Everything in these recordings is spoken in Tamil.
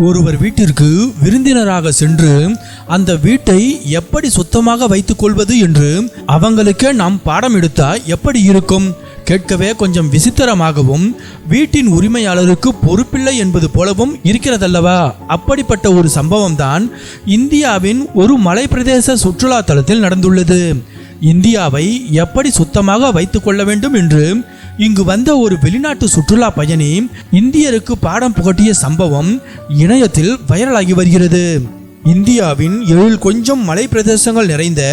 ஒருவர் வீட்டிற்கு விருந்தினராக சென்று அந்த வீட்டை எப்படி சுத்தமாக வைத்துக் கொள்வது என்று அவங்களுக்கே நாம் பாடம் எடுத்தா எப்படி இருக்கும்? கேட்கவே கொஞ்சம் விசித்திரமாகவும் வீட்டின் உரிமையாளருக்கு பொறுப்பில்லை என்பது போலவும் இருக்கிறதல்லவா? அப்படிப்பட்ட ஒரு சம்பவம் தான் இந்தியாவின் ஒரு மலை பிரதேச சுற்றுலா தலத்தில் நடந்துள்ளது. இந்தியாவை எப்படி சுத்தமாக வைத்துக் கொள்ள வேண்டும் என்று இங்கு வந்த ஒரு வெளிநாட்டு சுற்றுலா பயணி இந்தியருக்கு பாடம் புகட்டிய சம்பவம் இணையத்தில் வைரலாகி வருகிறது. இந்தியாவின் 7 கொஞ்சம் மலை பிரதேசங்கள் நிறைந்த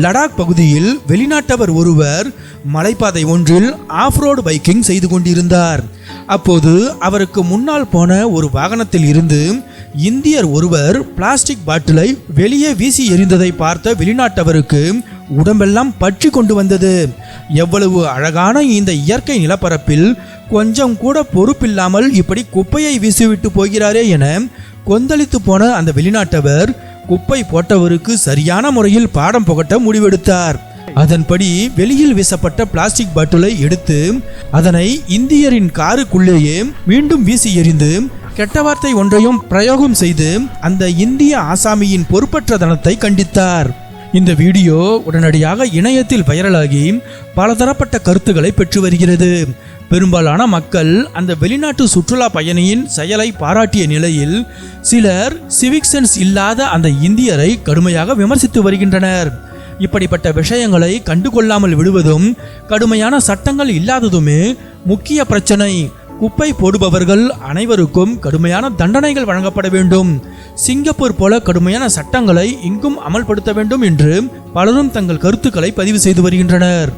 லடாக் பகுதியில் வெளிநாட்டவர் ஒருவர் மலைப்பாதை ஒன்றில் ஆஃப்ரோடு பைக்கிங் செய்து கொண்டிருந்தார். அப்போது அவருக்கு முன்னால் போன ஒரு வாகனத்தில் இருந்து இந்தியர் ஒருவர் பிளாஸ்டிக் பாட்டிலை வெளியே வீசி எறிந்ததை பார்த்த வெளிநாட்டவருக்கு உடம்பெல்லாம் பற்றி கொண்டு வந்தது. எவ்வளவு அழகான இந்த இயற்கை நிலப்பரப்பில் கொஞ்சம் கூட பொறுப்பில்லாமல் இப்படி குப்பையை வீசிவிட்டு போகிறாரே என கொந்தளித்து போன அந்த வெளிநாட்டவர் குப்பை போட்டவருக்கு சரியான முறையில் பாடம் புகட்ட முடிவெடுத்தார். அதன்படி வெளியில் வீசப்பட்ட பிளாஸ்டிக் பாட்டிலை எடுத்து அதனை இந்தியரின் காருக்குள்ளேயே மீண்டும் வீசி எறிந்து கெட்ட வார்த்தை ஒன்றையும் பிரயோகம் செய்து அந்த இந்திய ஆசாமியின் பொறுப்பற்ற தனத்தை கண்டித்தார். இந்த வீடியோ உடனடியாக இணையத்தில் வைரலாகி பலதரப்பட்ட கருத்துக்களை பெற்று வருகிறது. பெரும்பாலான மக்கள் அந்த வெளிநாட்டு சுற்றுலா பயணியின் செயலை பாராட்டிய நிலையில் சிலர் சிவிக் சென்ஸ் இல்லாத அந்த இந்தியரை கடுமையாக விமர்சித்து வருகின்றனர். இப்படிப்பட்ட விஷயங்களை கண்டுகொள்ளாமல் விடுவதும் கடுமையான சட்டங்கள் இல்லாததுமே முக்கிய பிரச்சனை. குப்பை போடுபவர்கள் அனைவருக்கும் கடுமையான தண்டனைகள் வழங்கப்பட வேண்டும். சிங்கப்பூர் போல கடுமையான சட்டங்களை இங்கும் அமல்படுத்த வேண்டும் என்று பலரும் தங்கள் கருத்துக்களை பதிவு செய்து வருகின்றனர்.